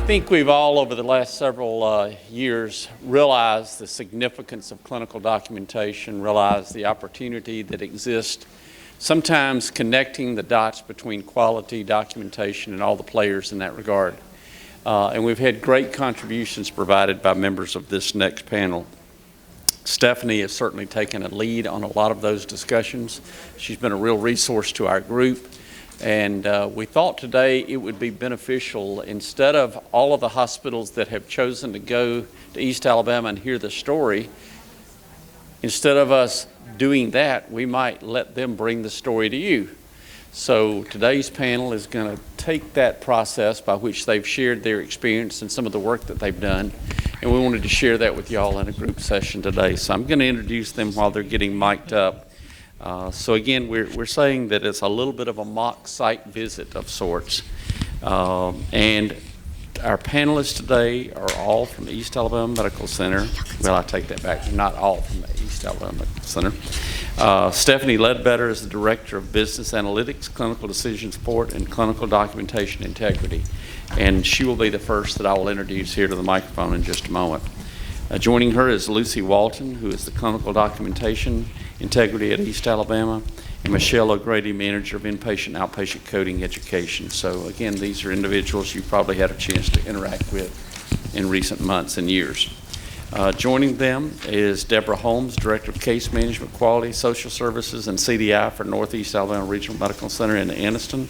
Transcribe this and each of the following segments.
think we've all, over the last several years, realized the significance of clinical documentation, realized the opportunity that exists, sometimes connecting the dots between quality, documentation, and all the players in that regard. And we've had great contributions provided by members of this next panel. Stefanie has certainly taken a lead on a lot of those discussions. She's been a real resource to our group. And we thought today it would be beneficial, instead of all of the hospitals that have chosen to go to East Alabama and hear the story, instead of us doing that, we might let them bring the story to you. So today's panel is going to take that process by which they've shared their experience and some of the work that they've done, and we wanted to share that with y'all in a group session today. So I'm going to introduce them while they're getting mic'd up. So again, we're saying that it's a little bit of a mock site visit of sorts. And our panelists today are all from the East Alabama Medical Center. Well, I take that back. They're not all from the East Alabama Medical Center. Stefanie Ledbetter is the Director of Business Analytics, Clinical Decision Support, and Clinical Documentation Integrity. And she will be the first that I will introduce here to the microphone in just a moment. Joining her is Lucy Walton, who is the Clinical Documentation Integrity at East Alabama, and Michelle O'Grady, Manager of Inpatient Outpatient Coding Education. So again, these are individuals you've probably had a chance to interact with in recent months and years. Joining them is Debra Holmes, Director of Case Management, Quality, Social Services, and CDI for Northeast Alabama Regional Medical Center in Anniston,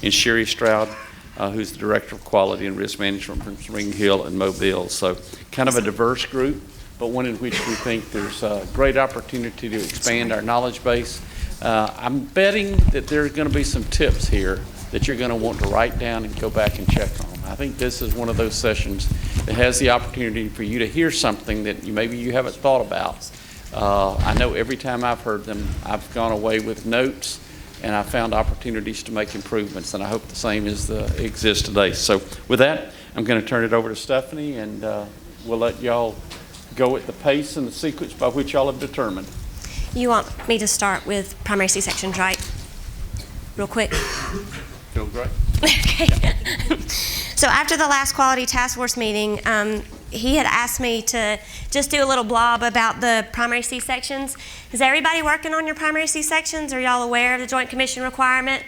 and Sherri Stroud, who's the Director of Quality and Risk Management from Springhill and Mobile. So kind of a diverse group, but one in which we think there's a great opportunity to expand our knowledge base. I'm betting that there's going to be some tips here that you're going to want to write down and go back and check on. I think this is one of those sessions that has the opportunity for you to hear something that maybe you haven't thought about. I know every time I've heard them, I've gone away with notes, and I found opportunities to make improvements, and I hope the same exists today. So with that, I'm going to turn it over to Stefanie, and we'll let y'all go at the pace and the sequence by which y'all have determined. You want me to start with primary C-sections, right? Real quick. Feel great. Okay. So after the last quality task force meeting, he had asked me to just do a little blob about the primary C-sections. Is everybody working on your primary C-sections? Are y'all aware of the Joint Commission requirement?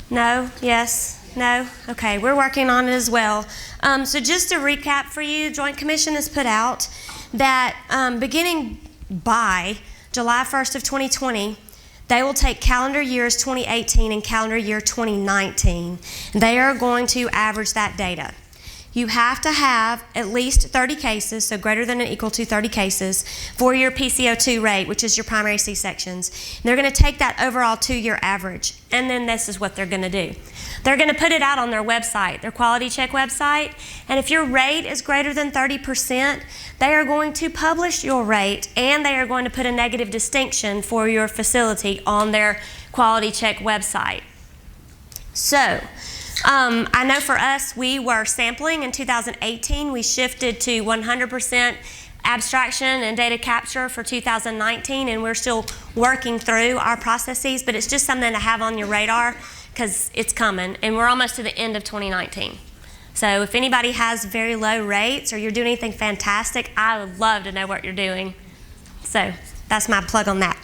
No? Yes? No? Okay, we're working on it as well. So just to recap for you, Joint Commission has put out that beginning by July 1st of 2020, they will take calendar years 2018 and calendar year 2019. They are going to average that data. You have to have at least 30 cases, so greater than or equal to 30 cases, for your PCO2 rate, which is your primary C-sections. And they're going to take that overall 2-year average, and then this is what they're going to do. They're going to put it out on their website, their quality check website, and if your rate is greater than 30%, they are going to publish your rate, and they are going to put a negative distinction for your facility on their quality check website. So, I know for us, we were sampling in 2018. We shifted to 100% abstraction and data capture for 2019, and we're still working through our processes, but it's just something to have on your radar because it's coming, and we're almost to the end of 2019. So if anybody has very low rates or you're doing anything fantastic, I would love to know what you're doing. So that's my plug on that.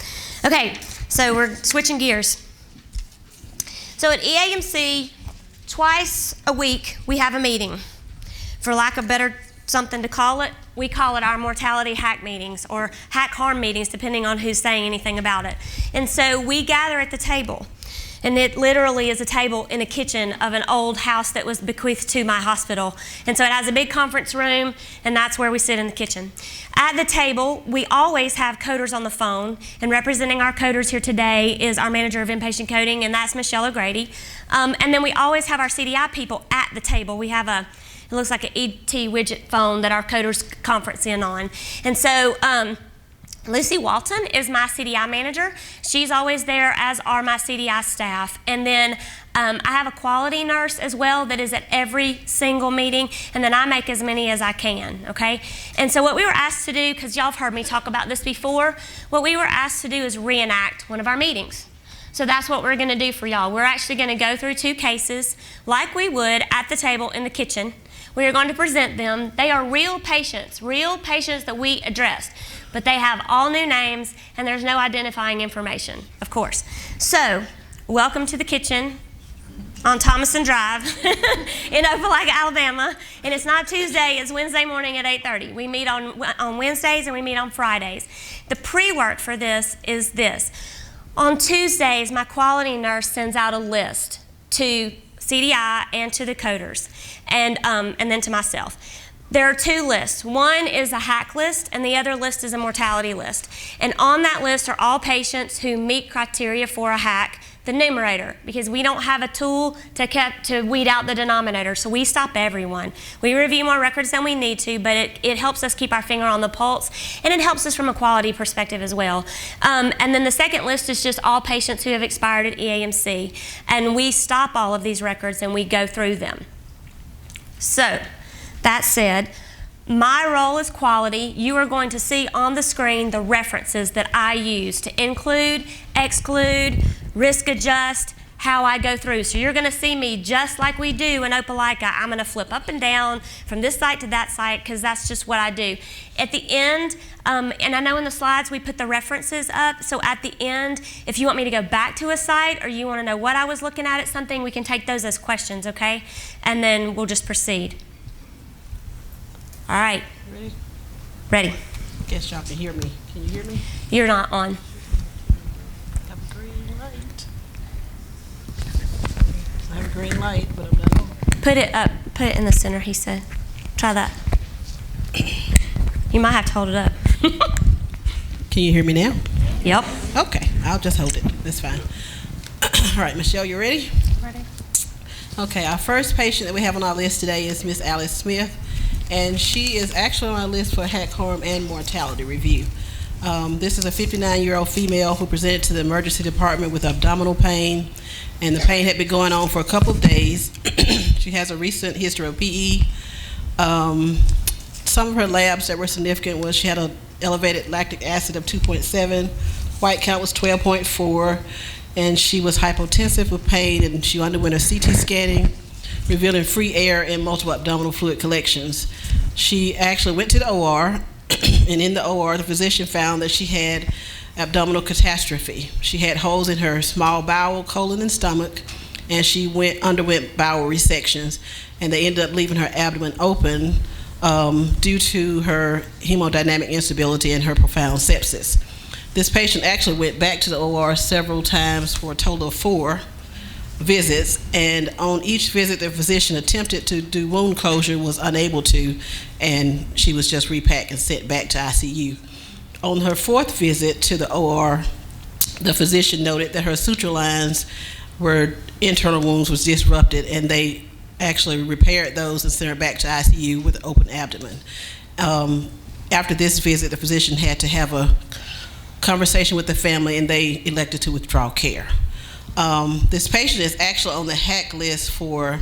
Okay, so we're switching gears. So at EAMC, twice a week we have a meeting. For lack of better something to call it, we call it our mortality HAC meetings or HAC harm meetings, depending on who's saying anything about it. And so we gather at the table. And it literally is a table in a kitchen of an old house that was bequeathed to my hospital. And so it has a big conference room, and that's where we sit in the kitchen. At the table, we always have coders on the phone, and representing our coders here today is our Manager of Inpatient Coding, and that's Michelle O'Grady. And then we always have our CDI people at the table. We have it looks like an ET widget phone that our coders conference in on. And so, Lucy Walton is my CDI manager. She's always there, as are my CDI staff. And then I have a quality nurse as well that is at every single meeting, and then I make as many as I can, okay? And so what we were asked to do, because y'all have heard me talk about this before, what we were asked to do is reenact one of our meetings. So that's what we're going to do for y'all. We're actually going to go through 2 cases like we would at the table in the kitchen. We are going to present them. They are real patients that we addressed, but they have all new names and there's no identifying information, of course. So, welcome to the kitchen on Thomason Drive in Opelika, Alabama. And it's not Tuesday, it's Wednesday morning at 8:30. We meet on Wednesdays and we meet on Fridays. The pre-work for this is this. On Tuesdays, my quality nurse sends out a list to CDI and to the coders, and then to myself. There are 2 lists. One is a HAC list, and the other list is a mortality list. And on that list are all patients who meet criteria for a HAC, the numerator, because we don't have a tool to weed out the denominator, so we stop everyone. We review more records than we need to, but it helps us keep our finger on the pulse, and it helps us from a quality perspective as well. And then the second list is just all patients who have expired at EAMC, and we stop all of these records and we go through them. So, that said, my role is quality. You are going to see on the screen the references that I use to include, exclude, risk adjust, how I go through. So you're going to see me just like we do in Opelika. I'm going to flip up and down from this site to that site because that's just what I do. At the end, and I know in the slides we put the references up, so at the end, if you want me to go back to a site or you want to know what I was looking at something, we can take those as questions, okay? And then we'll just proceed. All right. Ready? Ready. Guess y'all can hear me. Can you hear me? You're not on. I have a green light. I have a green light, but I'm not on. Put it up. Put it in the center, he said. Try that. You might have to hold it up. Can you hear me now? Yep. Okay, I'll just hold it. That's fine. All right, Michelle, you ready? Ready. Okay, our first patient that we have on our list today is Miss Alice Smith, and she is actually on our list for HAC harm and mortality review. This is a 59-year-old female who presented to the emergency department with abdominal pain, and the pain had been going on for a couple of days. She has a recent history of PE. Some of her labs that were significant was she had an elevated lactic acid of 2.7, white count was 12.4, and she was hypotensive with pain, and she underwent a CT scanning, revealing free air and multiple abdominal fluid collections. She actually went to the OR, and in the OR, the physician found that she had abdominal catastrophe. She had holes in her small bowel, colon, and stomach, and she underwent bowel resections, and they ended up leaving her abdomen open due to her hemodynamic instability and her profound sepsis. This patient actually went back to the OR several times for a total of 4 visits, and on each visit the physician attempted to do wound closure, was unable to, and she was just repacked and sent back to ICU. On her 4th visit to the OR, the physician noted that her suture lines were internal wounds was disrupted, and they actually repaired those and sent her back to ICU with an open abdomen. After this visit, the physician had to have a conversation with the family, and they elected to withdraw care. This patient is actually on the HAC list for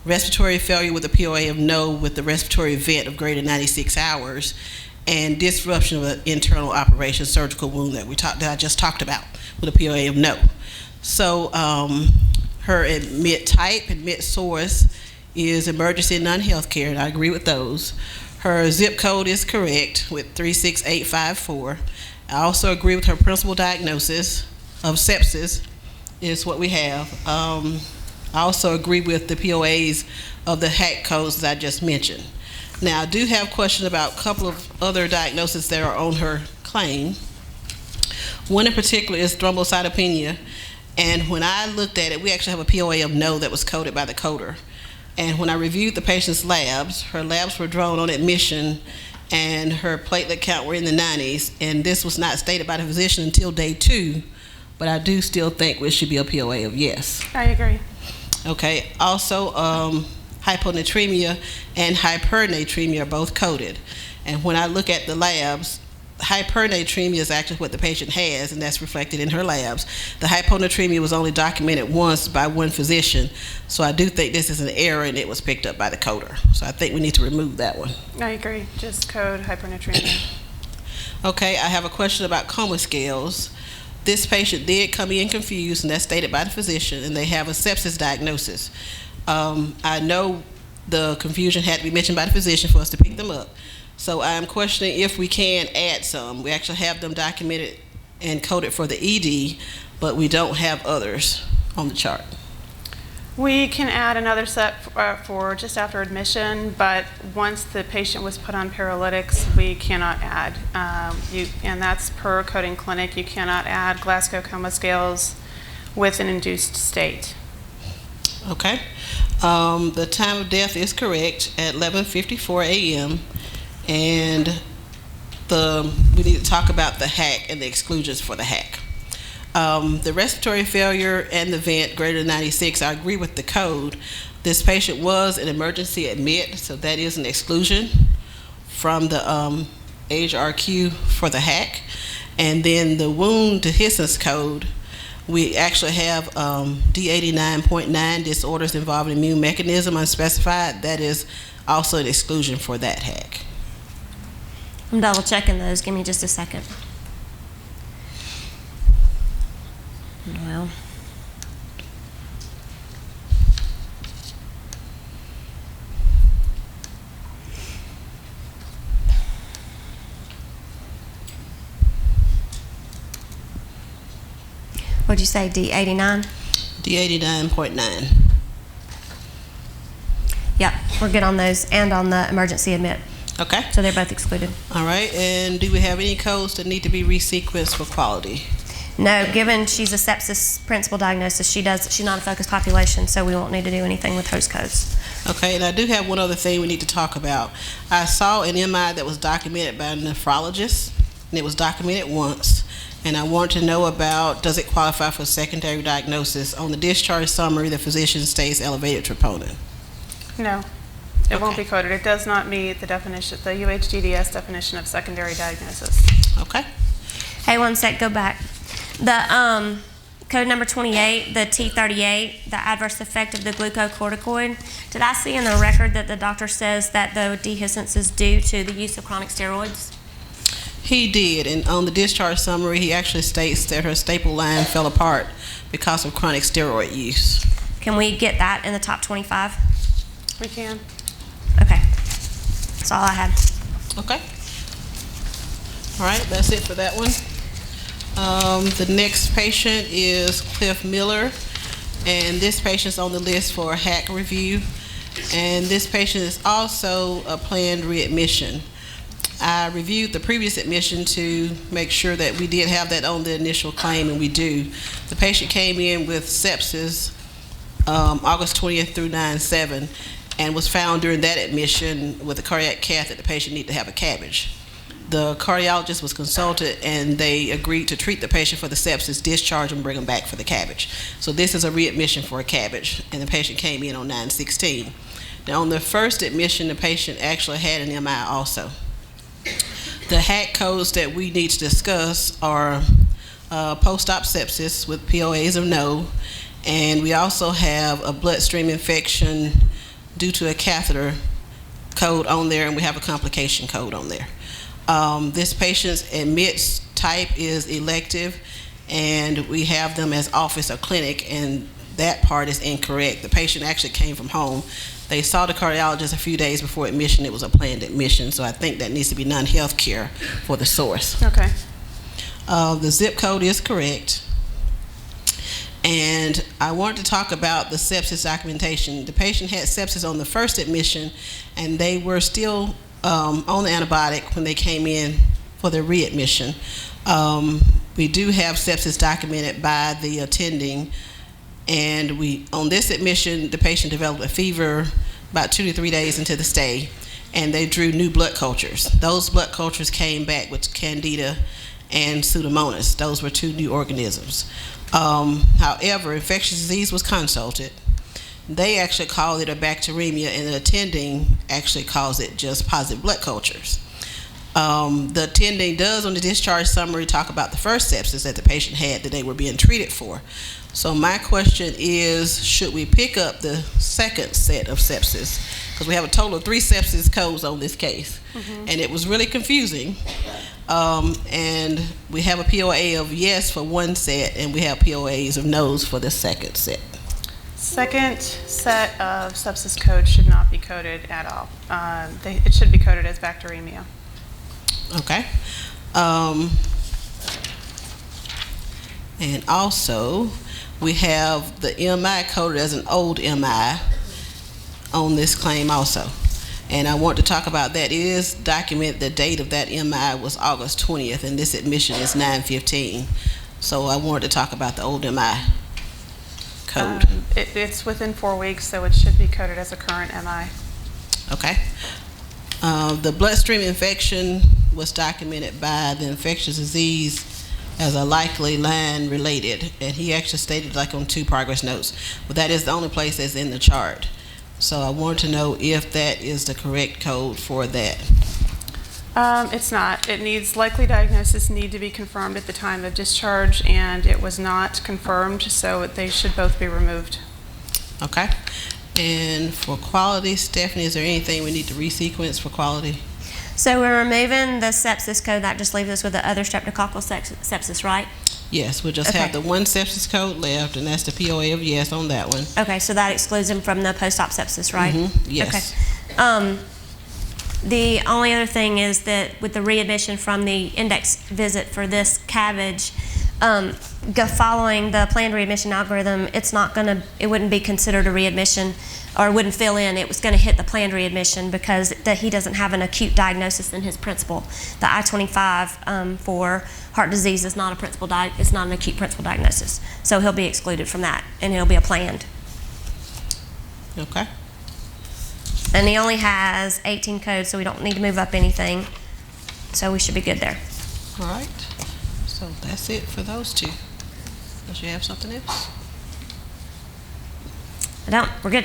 respiratory failure with a POA of no with the respiratory event of greater than 96 hours and disruption of an internal operation surgical wound that I just talked about with a POA of no. So her admit type, admit source is emergency and non-healthcare, and I agree with those. Her zip code is correct with 36854. I also agree with her principal diagnosis of sepsis is what we have. I also agree with the POAs of the HAC codes that I just mentioned. Now, I do have questions about a couple of other diagnoses that are on her claim. One in particular is thrombocytopenia, and when I looked at it, we actually have a POA of no that was coded by the coder. And when I reviewed the patient's labs, her labs were drawn on admission, and her platelet count were in the 90s, and this was not stated by the physician until day 2, but I do still think it should be a POA of yes. I agree. Okay, also hyponatremia and hypernatremia are both coded. And when I look at the labs, hypernatremia is actually what the patient has, and that's reflected in her labs. The hyponatremia was only documented once by one physician, so I do think this is an error and it was picked up by the coder. So I think we need to remove that one. I agree. Just code hypernatremia. Okay, I have a question about coma scales. This patient did come in confused, and that's stated by the physician, and they have a sepsis diagnosis. I know the confusion had to be mentioned by the physician for us to pick them up. So I'm questioning if we can add some. We actually have them documented and coded for the ED, but we don't have others on the chart. We can add another set for just after admission, but once the patient was put on paralytics, we cannot add. And that's per coding clinic. You cannot add Glasgow coma scales with an induced state. Okay. The time of death is correct at 11:54 a.m. And we need to talk about the HAC and the exclusions for the HAC. The respiratory failure and the vent greater than 96, I agree with the code. This patient was an emergency admit, so that is an exclusion from the HRQ for the HAC. And then the wound dehiscence code, we actually have D89.9, disorders involving immune mechanism unspecified. That is also an exclusion for that HAC. I'm double checking those. Give me just a second. Well, what'd you say, D89? D89.9. Yep, we're good on those and on the emergency admit. Okay. So they're both excluded. All right. And do we have any codes that need to be resequenced for quality? No, given she's a sepsis principal diagnosis, she's not a focused population, so we won't need to do anything with host codes. Okay, and I do have one other thing we need to talk about. I saw an MI that was documented by a nephrologist, and it was documented once, and I want to know about, does it qualify for secondary diagnosis? On the discharge summary, the physician states elevated troponin. No, it won't be coded. It does not meet the definition, the UHDDS definition of secondary diagnosis. Okay. Hey, one sec, go back. The code number 28, the T38, the adverse effect of the glucocorticoid. Did I see in the record that the doctor says that the dehiscence is due to the use of chronic steroids? He did, and on the discharge summary, he actually states that her staple line fell apart because of chronic steroid use. Can we get that in the top 25? We can. Okay, that's all I had. Okay. All right, that's it for that one. The next patient is Cliff Miller, and this patient's on the list for a HAC review, and this patient is also a planned readmission. I reviewed the previous admission to make sure that we did have that on the initial claim, and we do. The patient came in with sepsis August 20th through 9/7, and was found during that admission with a cardiac cath that the patient needed to have a CABG. The cardiologist was consulted, and they agreed to treat the patient for the sepsis, discharge and bring him back for the CABG. So this is a readmission for a CABG, and the patient came in on 9/16. Now on the first admission, the patient actually had an MI also. The HAC codes that we need to discuss are post-op sepsis with POAs of no, and we also have a bloodstream infection due to a catheter code on there, and we have a complication code on there. This patient's admits type is elective, and we have them as office or clinic, and that part is incorrect. The patient actually came from home. They saw the cardiologist a few days before admission. It was a planned admission, so I think that needs to be non-health care for the source. Okay. The zip code is correct. And I want to talk about the sepsis documentation. The patient had sepsis on the first admission, and they were still on the antibiotic when they came in for their readmission. We do have sepsis documented by the attending, and on this admission, the patient developed a fever about 2 to 3 days into the stay, and they drew new blood cultures. Those blood cultures came back with Candida and Pseudomonas. Those were 2 new organisms. However, infectious disease was consulted. They actually called it a bacteremia, and the attending actually calls it just positive blood cultures. The attending does on the discharge summary talk about the first sepsis that the patient had that they were being treated for. So my question is, should we pick up the second set of sepsis? Because we have a total of 3 sepsis codes on this case. And it was really confusing. And we have a POA of yes for one set, and we have POAs of no's for the second set. Second set of sepsis code should not be coded at all. It should be coded as bacteremia. Okay. And also, we have the MI coded as an old MI on this claim also. And I want to talk about that. It is documented the date of that MI was August 20th, and this admission is 9/15. So I wanted to talk about the old MI code. It's within 4 weeks, so it should be coded as a current MI. Okay. The bloodstream infection was documented by the infectious disease as a likely line related, and he actually stated like on 2 progress notes, but that is the only place that's in the chart. So I wanted to know if that is the correct code for that. It's not. It needs likely diagnosis need to be confirmed at the time of discharge, and it was not confirmed, so they should both be removed. Okay. And for quality, Stefanie, is there anything we need to resequence for quality? So we're removing the sepsis code. That just leaves us with the other streptococcal sepsis, right? Yes, we'll just Okay. have the one sepsis code left, and that's the POA of yes on that one. Okay, so that excludes them from the post-op sepsis, right? Yes. Okay. The only other thing is that with the readmission from the index visit for this cabbage, following the planned readmission algorithm, it wouldn't be considered a readmission, or wouldn't fill in. It was going to hit the planned readmission because he doesn't have an acute diagnosis in his principal. The I-25 for heart disease is not it's not an acute principal diagnosis. So he'll be excluded from that, and he'll be a planned. Okay. And he only has 18 codes, so we don't need to move up anything. So we should be good there. All right. So that's it for those two. Unless you have something else? I don't. We're good.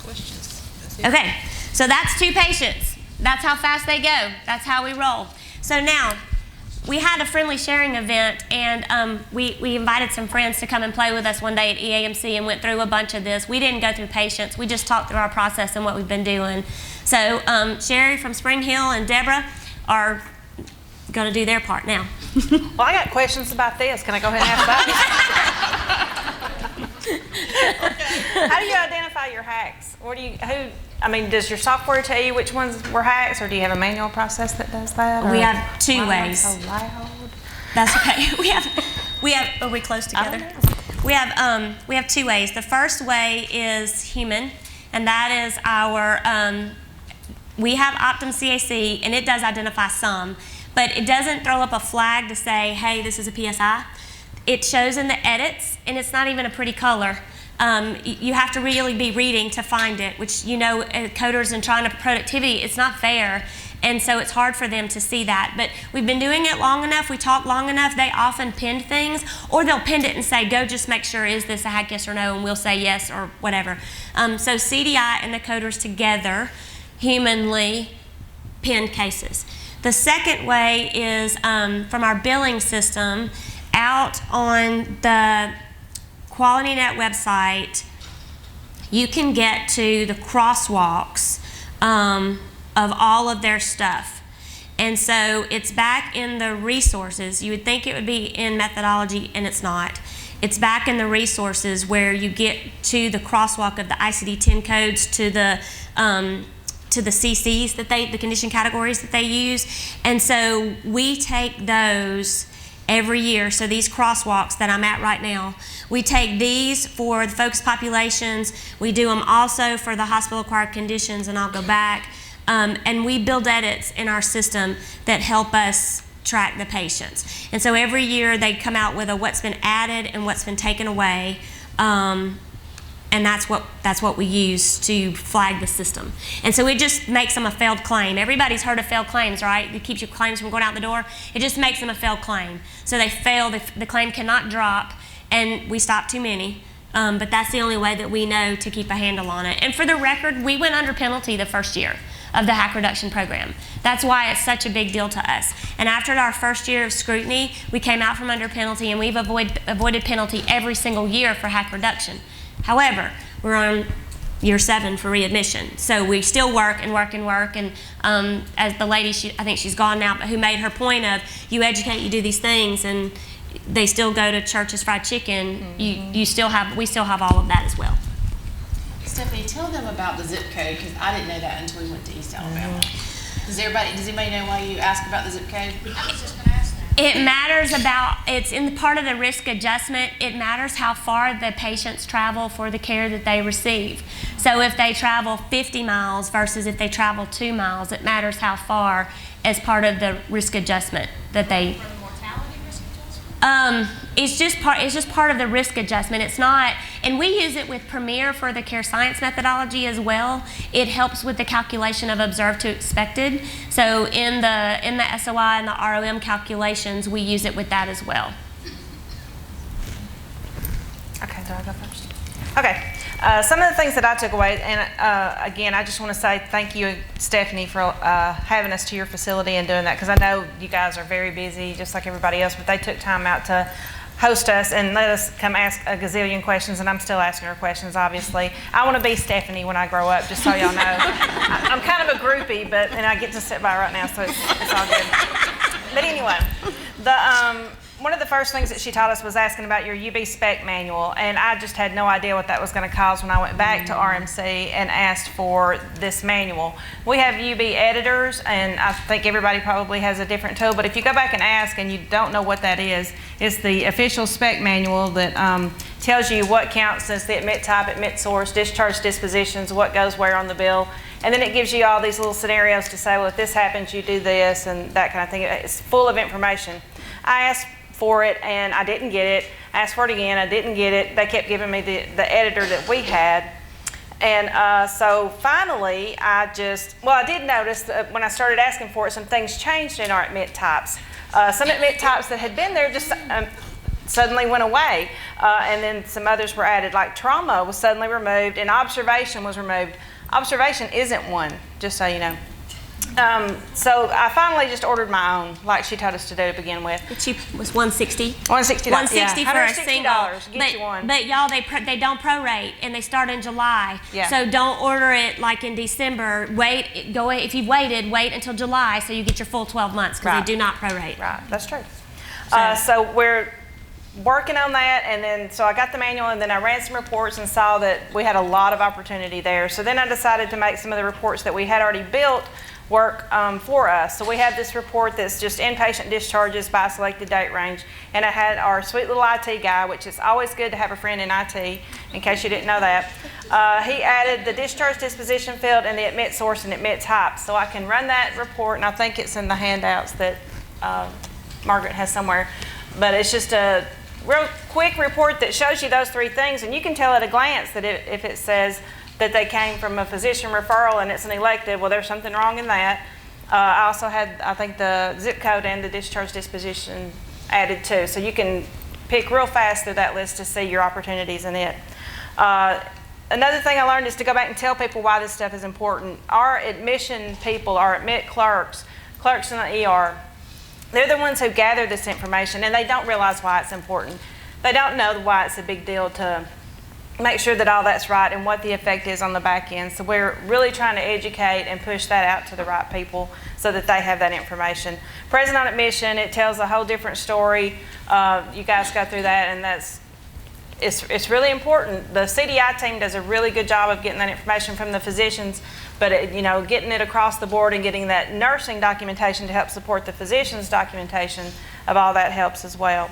Questions? That's it. Okay, so that's 2 patients. That's how fast they go. That's how we roll. So now, we had a friendly sharing event, and we invited some friends to come and play with us one day at EAMC and went through a bunch of this. We didn't go through patients. We just talked through our process and what we've been doing. So Sherri from Springhill and Debra are going to do their part now. Well, I got questions about this. Can I go ahead and ask that? How do you identify your HACs? Does your software tell you which ones were HACs, or do you have a manual process that does that? We have 2 ways. So loud. That's okay. We have. Are we close together? We have 2 ways. The first way is human, and that is our. We have Optum CAC, and it does identify some, but it doesn't throw up a flag to say, hey, this is a PSI. It shows in the edits, and it's not even a pretty color. You have to really be reading to find it, which, coders and trying to productivity, it's not fair, and so it's hard for them to see that. But we've been doing it long enough, we talk long enough, they often pin things, or they'll pin it and say, go just make sure, is this a HAC, yes or no, and we'll say yes or whatever. So CDI and the coders together humanly pin cases. The second way is from our billing system. Out on the QualityNet website, you can get to the crosswalks of all of their stuff. And so it's back in the resources. You would think it would be in methodology, and it's not. It's back in the resources where you get to the crosswalk of the ICD-10 codes to the CCs the condition categories that they use. And so we take those every year. So these crosswalks that I'm at right now, we take these for the focus populations. We do them also for the hospital-acquired conditions, and I'll go back. And we build edits in our system that help us track the patients. And so every year they come out with what's been added and what's been taken away. And that's what we use to flag the system. And so it just makes them a failed claim. Everybody's heard of failed claims, right? It keeps your claims from going out the door. It just makes them a failed claim. So they fail, the claim cannot drop, and we stop too many. But that's the only way that we know to keep a handle on it. And for the record, we went under penalty the first year of the HAC reduction program. That's why it's such a big deal to us. And after our first year of scrutiny, we came out from under penalty, and we've avoided penalty every single year for HAC reduction. However, we're on year 7 for readmission. So we still work and work and work, and as the lady, I think she's gone now, but who made her point of, you educate, you do these things, and they still go to Church's Fried Chicken, we still have all of that as well. Stephanie, tell them about the zip code, because I didn't know that until we went to East Alabama. Does anybody know why you asked about the zip code? I was just going to ask that. It matters it's in the part of the risk adjustment, it matters how far the patients travel for the care that they receive. So if they travel 50 miles versus if they travel 2 miles, it matters how far as part of the risk adjustment that they... For the mortality risk adjustment? It's just part of the risk adjustment. It's not, and we use it with Premier for the care science methodology as well. It helps with the calculation of observed to expected. So in the SOI and the ROM calculations, we use it with that as well. Okay, do I go first? Okay. Some of the things that I took away, and again, I just want to say thank you, Stephanie, for having us to your facility and doing that, because I know you guys are very busy, just like everybody else, but they took time out to host us and let us come ask a gazillion questions, and I'm still asking her questions, obviously. I want to be Stephanie when I grow up, just so y'all know. I'm kind of a groupie, and I get to sit by right now, so it's all good. But anyway, one of the first things that she taught us was asking about your UB spec manual, and I just had no idea what that was going to cause when I went back to RMC and asked for this manual. We have UB editors, and I think everybody probably has a different tool, but if you go back and ask and you don't know what that is, it's the official spec manual that tells you what counts as the admit type, admit source, discharge dispositions, what goes where on the bill, and then it gives you all these little scenarios to say, well, if this happens, you do this, and that kind of thing. It's full of information. I asked for it and I didn't get it. I asked for it again, I didn't get it. They kept giving me the editor that we had. And so finally, I did notice that when I started asking for it, some things changed in our admit types. Some admit types that had been there just suddenly went away. And then some others were added, like trauma was suddenly removed and observation was removed. Observation isn't one, just so you know. So I finally just ordered my own, like she told us to do to begin with. The cheap was $160. $160. $160 for a single. Get you one. But y'all, they don't prorate, and they start in July. Yeah. So don't order it like in December. If you've waited, wait until July so you get your full 12 months because Right. they do not prorate. Right, that's true. So we're working on that, and then so I got the manual, and then I ran some reports and saw that we had a lot of opportunity there. So then I decided to make some of the reports that we had already built work for us. So we have this report that's just inpatient discharges by selected date range, and I had our sweet little IT guy, which is always good to have a friend in IT, in case you didn't know that. He added the discharge disposition field and the admit source and admit type. So I can run that report, and I think it's in the handouts that Margaret has somewhere. But it's just a real quick report that shows you those three things, and you can tell at a glance that if it says that they came from a physician referral and it's an elective, well, there's something wrong in that. I also had, I think, the zip code and the discharge disposition added too. So you can pick real fast through that list to see your opportunities in it. Another thing I learned is to go back and tell people why this stuff is important. Our admission people, our admit clerks in the ER, they're the ones who gather this information, and they don't realize why it's important. They don't know why it's a big deal to make sure that all that's right and what the effect is on the back end. So we're really trying to educate and push that out to the right people so that they have that information. Present on admission, it tells a whole different story. You guys go through that, and it's really important. The CDI team does a really good job of getting that information from the physicians, but getting it across the board and getting that nursing documentation to help support the physician's documentation of all that helps as well.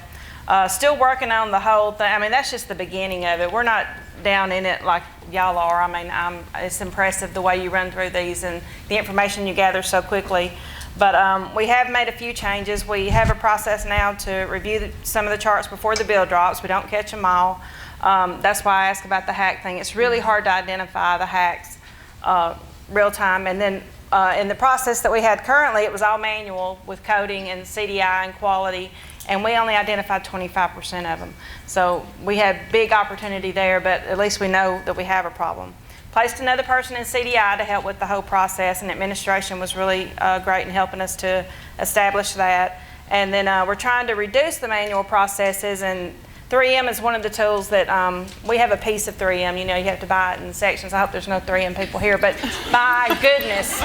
Still working on the whole thing. I mean, that's just the beginning of it. We're not down in it like y'all are. I mean, it's impressive the way you run through these and the information you gather so quickly. But we have made a few changes. We have a process now to review some of the charts before the bill drops. We don't catch them all. That's why I asked about the HAC thing. It's really hard to identify the HACs real time. And then in the process that we had currently, it was all manual with coding and CDI and quality, and we only identified 25% of them. So we had big opportunity there, but at least we know that we have a problem. Placed another person in CDI to help with the whole process, and administration was really great in helping us to establish that. And then we're trying to reduce the manual processes and 3M is one of the tools that we have a piece of 3M. You know, you have to buy it in sections. I hope there's no 3M people here, but my goodness.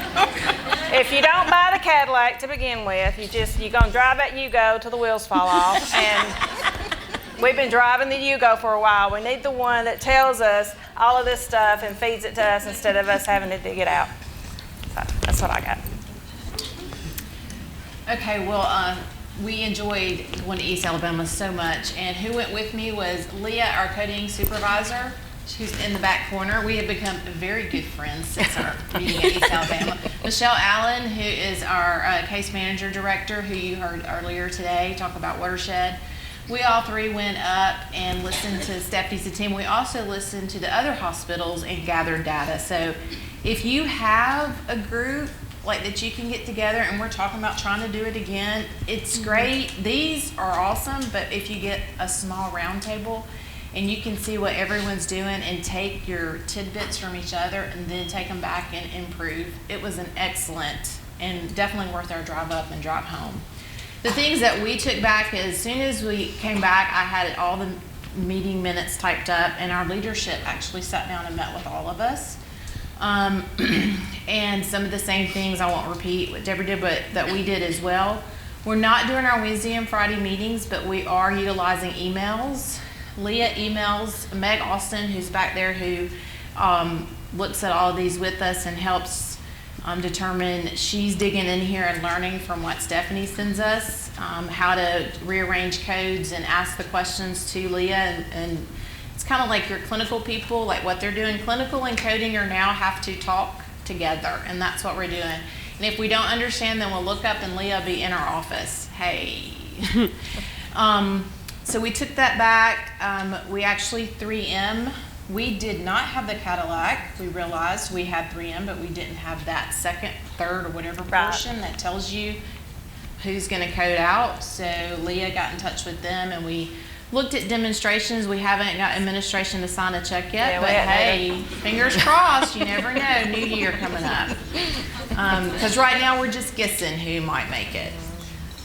If you don't buy the Cadillac to begin with, you're going to drive at Yugo till the wheels fall off. And we've been driving the Yugo for a while. We need the one that tells us all of this stuff and feeds it to us instead of us having to dig it out. So that's what I got. Okay, well, we enjoyed going to East Alabama so much, and who went with me was Leah, our coding supervisor, who's in the back corner. We have become very good friends since our meeting at East Alabama. Michelle Allen, who is our case manager director, who you heard earlier today talk about Watershed. We all three went up and listened to Stephanie's team. We also listened to the other hospitals and gathered data. So if you have a group like that you can get together, and we're talking about trying to do it again, it's great. These are awesome, but if you get a small round table and you can see what everyone's doing and take your tidbits from each other and then take them back and improve, it was an excellent and definitely worth our drive up and drive home. The things that we took back, as soon as we came back, I had all the meeting minutes typed up, and our leadership actually sat down and met with all of us. And some of the same things, I won't repeat what Debra did, but that we did as well. We're not doing our Wednesday and Friday meetings, but we are utilizing emails. Leah emails Meg Austin, who's back there, who looks at all of these with us and helps determine. She's digging in here and learning from what Stefanie sends us, how to rearrange codes and ask the questions to Leah. And it's kind of like your clinical people, like what they're doing. Clinical and coding are now have to talk together, and that's what we're doing. And if we don't understand, then we'll look up and Leah will be in our office. Hey. So we took that back. We actually 3M. We did not have the Cadillac. We realized we had 3M, but we didn't have that second, third, or whatever portion that tells you who's going to code out. So Leah got in touch with them, and we looked at demonstrations. We haven't got administration to sign a check yet, but hey, fingers crossed, you never know, new year coming up. Because right now we're just guessing who might make it.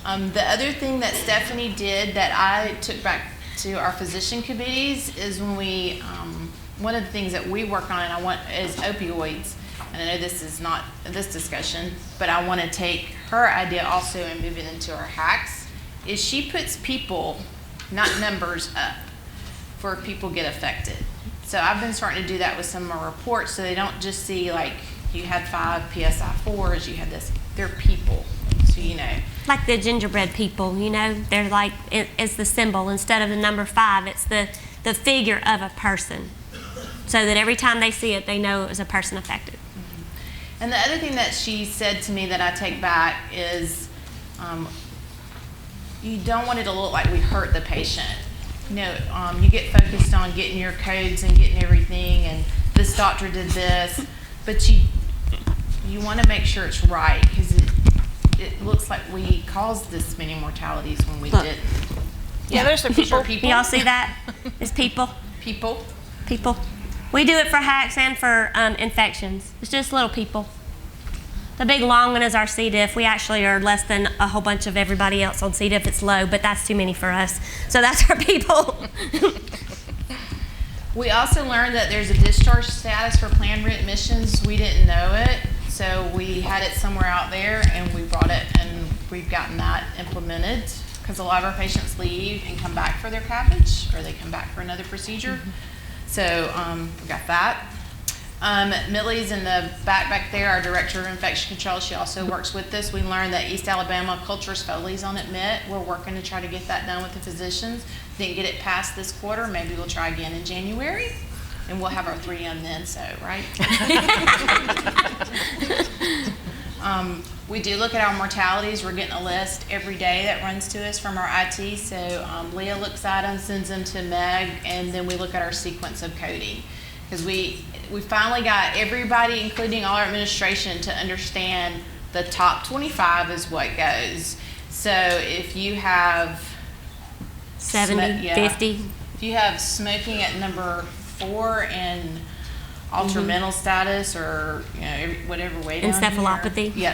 The other thing that Stefanie did that I took back to our physician committees is when we, one of the things that we work on is opioids. And I know this is not this discussion, but I want to take her idea also and move it into our HACs, is she puts people, not numbers, up for if people get affected. So I've been starting to do that with some of our reports, so they don't just see like you had 5 PSI-4s, you had this, they're people, so you know. Like the gingerbread people, you know, they're like, it's the symbol. Instead of the number 5, it's the figure of a person. So that every time they see it, they know it was a person affected. Mm-hmm. And the other thing that she said to me that I take back is, you don't want it to look like we hurt the patient. You know, you get focused on getting your codes and getting everything, and this doctor did this, but you want to make sure it's right, because it looks like we caused this many mortalities when we didn't. Yeah, there's some people. Y'all see that? It's people. People. People. We do it for HACs and for infections. It's just little people. The big long one is our C. diff. We actually are less than a whole bunch of everybody else on C. diff. It's low, but that's too many for us. So that's our people. We also learned that there's a discharge status for planned readmissions. We didn't know it, so we had it somewhere out there, and we brought it, and we've gotten that implemented, because a lot of our patients leave and come back for their CABG, or they come back for another procedure. So we got that. Millie's in the back there, our director of infection control. She also works with us. We learned that East Alabama cultures Foley's on admit. We're working to try to get that done with the physicians. Didn't get it passed this quarter. Maybe we'll try again in January, and we'll have our 3M then. So right. We do look at our mortalities. We're getting a list every day that runs to us from our IT. So Leah looks at them, sends them to Meg, and then we look at our sequence of coding, because we finally got everybody, including all our administration, to understand the top 25 is what goes. So if you have 70, 50. If you have smoking at number 4 and altered mental status, or you know whatever way down encephalopathy. Here,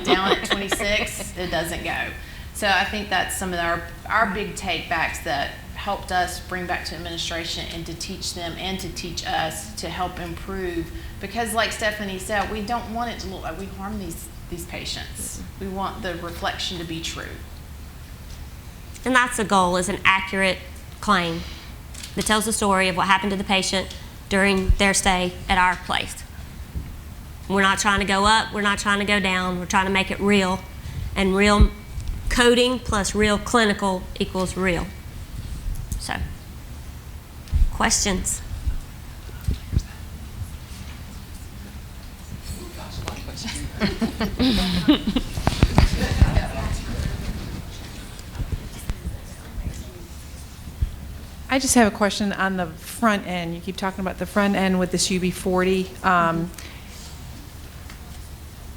down at 26, it doesn't go. So I think that's some of our big take backs that helped us bring back to administration and to teach them and to teach us to help improve. Because like Stephanie said, we don't want it to look like we harm these patients. We want the reflection to be true. And that's the goal, is an accurate claim that tells the story of what happened to the patient during their stay at our place. We're not trying to go up, we're not trying to go down, we're trying to make it real. And real coding plus real clinical equals real. So, questions? I just have a question on the front end. You keep talking about the front end with this UB40.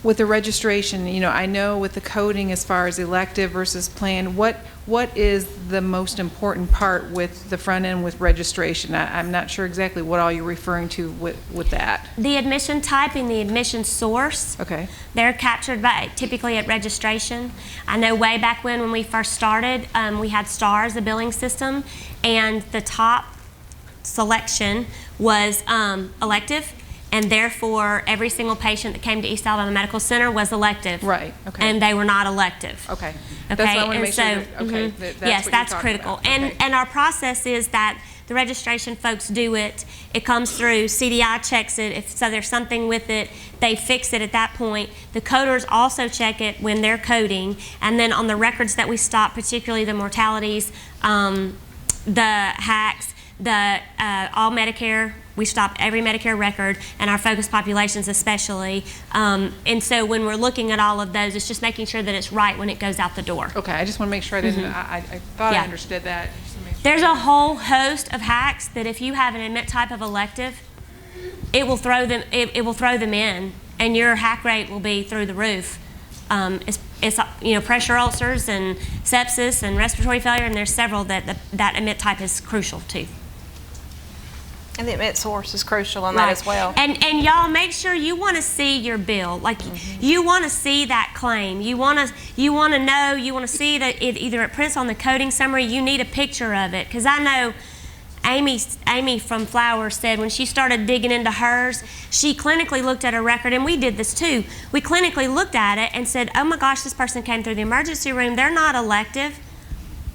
With the registration, you know, I know with the coding as far as elective versus planned, what is the most important part with the front end with registration? I'm not sure exactly what all you're referring to with that. The admission type and the admission source. Okay. They're captured by typically at registration. I know way back when we first started, we had STARS, the billing system, and the top selection was elective. And therefore, every single patient that came to East Alabama Medical Center was elective. Right, okay. And they were not elective. Okay. Okay, That's what I want to and make so, sure that, okay, that's yes, what that's you're talking critical. about. Okay. And our process is that the registration folks do it. It comes through, CDI checks it. If so there's something with it, they fix it at that point. The coders also check it when they're coding. And then on the records that we stop, particularly the mortalities, the HACs, the all Medicare, we stop every Medicare record, and our focus populations especially. And so when we're looking at all of those, it's just making sure that it's right when it goes out the door. Okay, I just want to make sure I didn't, I thought Yeah. I understood that. Just to make sure. There's a whole host of hacks that if you have an admit type of elective, it will throw them, it will throw them in, and your hack rate will be through the roof. It's you know, pressure ulcers and sepsis and respiratory failure, and there's several that admit type is crucial to. And the admit source is crucial on that as well. And y'all make sure you want to see your bill. Like you want to see that claim. You want to know. You want to see it either it prints on the coding summary. You need a picture of it, because I know Amy from Flowers said when she started digging into hers, she clinically looked at her record, and we did this too. We clinically looked at it and said, oh my gosh, this person came through the emergency room. They're not elective,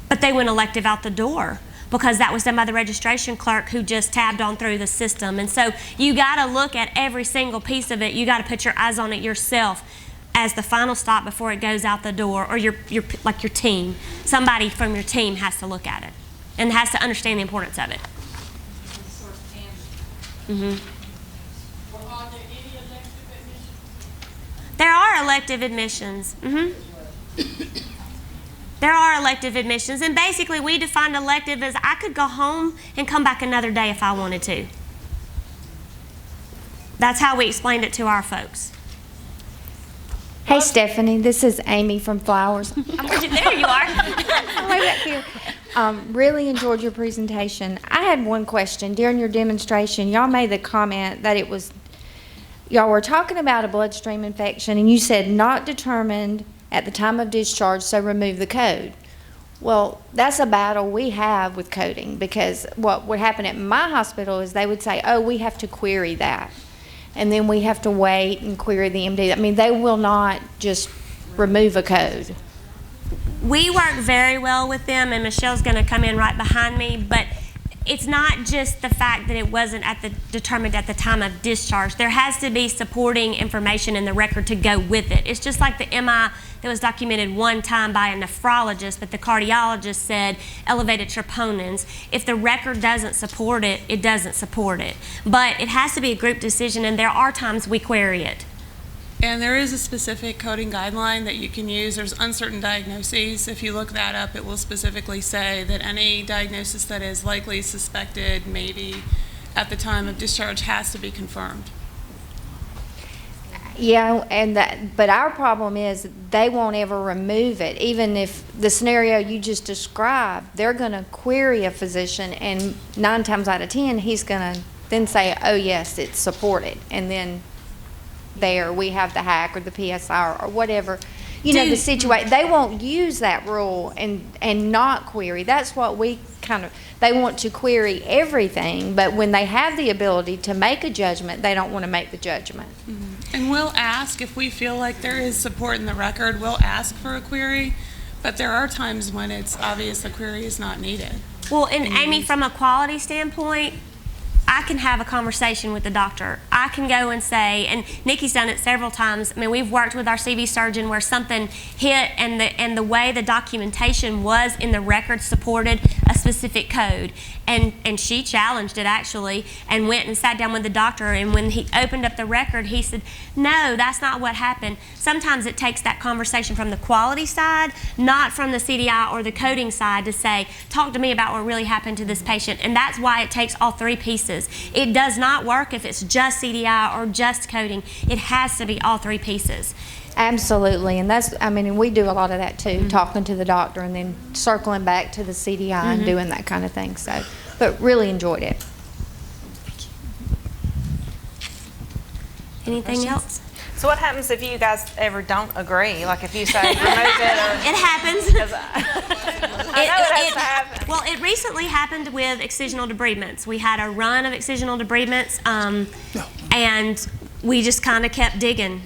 but they went elective out the door, because that was done by the registration clerk who just tabbed on through the system. And so you got to look at every single piece of it. You got to put your eyes on it yourself as the final stop before it goes out the door, or your team. Somebody from your team has to look at it and has to understand the importance of it. Are there any elective admissions? There are elective admissions. There are elective admissions, and basically we define elective as I could go home and come back another day if I wanted to. That's how we explained it to our folks. Hey, Stephanie, this is Amy from Flowers. There you are. Way back here. Really enjoyed your presentation. I had one question. During your demonstration, y'all made the comment that y'all were talking about a bloodstream infection, and you said not determined at the time of discharge, so remove the code. Well, that's a battle we have with coding, because what would happen at my hospital is they would say, oh, we have to query that. And then we have to wait and query the MD. I mean, they will not just remove a code. We work very well with them, and Michelle's going to come in right behind me, but it's not just the fact that it wasn't determined at the time of discharge. There has to be supporting information in the record to go with it. It's just like the MI that was documented one time by a nephrologist, but the cardiologist said elevated troponins. If the record doesn't support it, it doesn't support it. But it has to be a group decision, and there are times we query it. And there is a specific coding guideline that you can use. There's uncertain diagnoses. If you look that up, it will specifically say that any diagnosis that is likely suspected, maybe at the time of discharge, has to be confirmed. Yeah, but our problem is they won't ever remove it. Even if the scenario you just described, they're going to query a physician, and 9 times out of 10, he's going to then say, oh yes, it's supported. And then there we have the hack or the PSI or whatever. You know, the situation, they won't use that rule and not query. That's what we kind of, they want to query everything, but when they have the ability to make a judgment, they don't want to make the judgment. And we'll ask if we feel like there is support in the record, we'll ask for a query, but there are times when it's obvious a query is not needed. Well, and Amy, from a quality standpoint, I can have a conversation with the doctor. I can go and say, and Nikki's done it several times. I mean, we've worked with our CV surgeon where something hit and the way the documentation was in the record supported a specific code. And she challenged it actually and went and sat down with the doctor, and when he opened up the record, he said, no, that's not what happened. Sometimes it takes that conversation from the quality side, not from the CDI or the coding side, to say, talk to me about what really happened to this patient. And that's why it takes all three pieces. It does not work if it's just CDI or just coding. It has to be all three pieces. Absolutely, and that's, I mean, and we do a lot of that too, talking to the doctor and then circling back to the CDI and doing that kind of thing, so, but really enjoyed it. Anything else? So what happens if you guys ever don't agree? Like if you say remove it or... It happens. I know it has to happen. Well, it recently happened with excisional debridements. We had a run of excisional debridements, and we just kind of kept digging.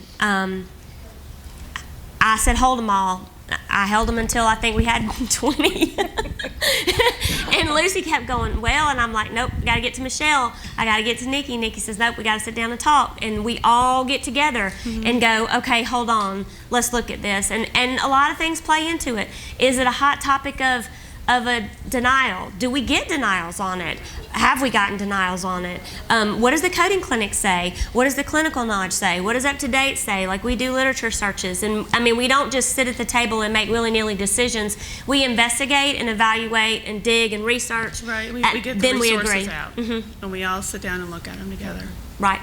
I said, hold them all. I held them until I think we had 20. And Lucy kept going, well, and I'm like, nope, got to get to Michelle. I got to get to Nikki. Nikki says, nope, we got to sit down and talk. And we all get together and go, okay, hold on, let's look at this. And a lot of things play into it. Is it a hot topic of a denial? Do we get denials on it? Have we gotten denials on it? What does the coding clinic say? What does the clinical knowledge say? What does up to date say? Like, we do literature searches, and I mean, we don't just sit at the table and make willy-nilly decisions. We investigate and evaluate and dig and research. Right, we get the then we resources agree. out, and we all sit down and look at them together. Right.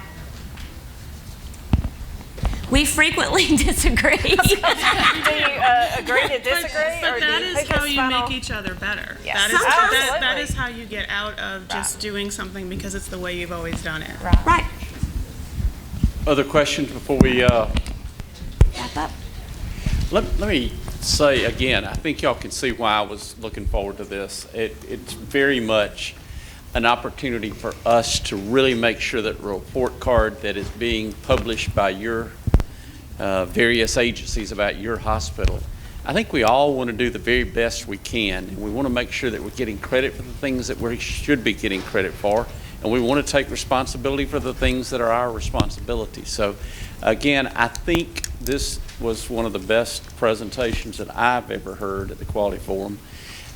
We frequently disagree. Do you agree to disagree? But or that do you, is how you make each other better. Yes. That is how you get out of just doing something because it's the way you've always done it. Right. Other questions before we Wrap up. let me say again, I think y'all can see why I was looking forward to this. It's very much an opportunity for us to really make sure that the report card that is being published by your various agencies about your hospital, I think we all want to do the very best we can, and we want to make sure that we're getting credit for the things that we should be getting credit for, and we want to take responsibility for the things that are our responsibility. So again, I think this was one of the best presentations that I've ever heard at the Quality Forum.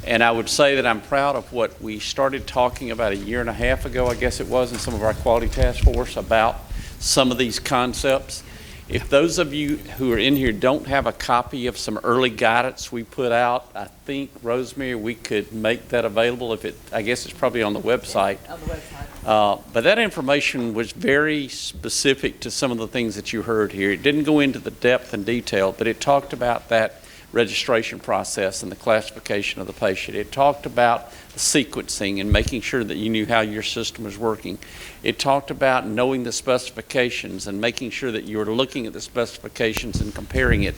And I would say that I'm proud of what we started talking about a year and a half ago, I guess it was, in some of our quality task force about some of these concepts. If those of you who are in here don't have a copy of some early guidance we put out, I think, Rosemary, we could make that available. I guess it's probably on the website. On the website. But that information was very specific to some of the things that you heard here. It didn't go into the depth and detail, but it talked about that registration process and the classification of the patient. It talked about the sequencing and making sure that you knew how your system was working. It talked about knowing the specifications and making sure that you were looking at the specifications and comparing it.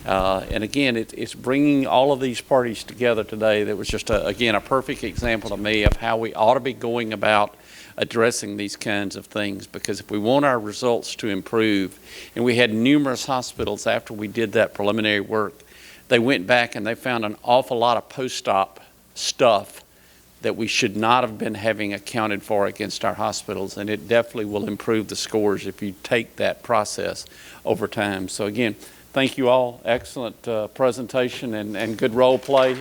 And again, it's bringing all of these parties together today. That was just, again, a perfect example to me of how we ought to be going about addressing these kinds of things, because if we want our results to improve, and we had numerous hospitals after we did that preliminary work, they went back and they found an awful lot of post-op stuff that we should not have been having accounted for against our hospitals, and it definitely will improve the scores if you take that process over time. So again, thank you all. Excellent presentation and good role play.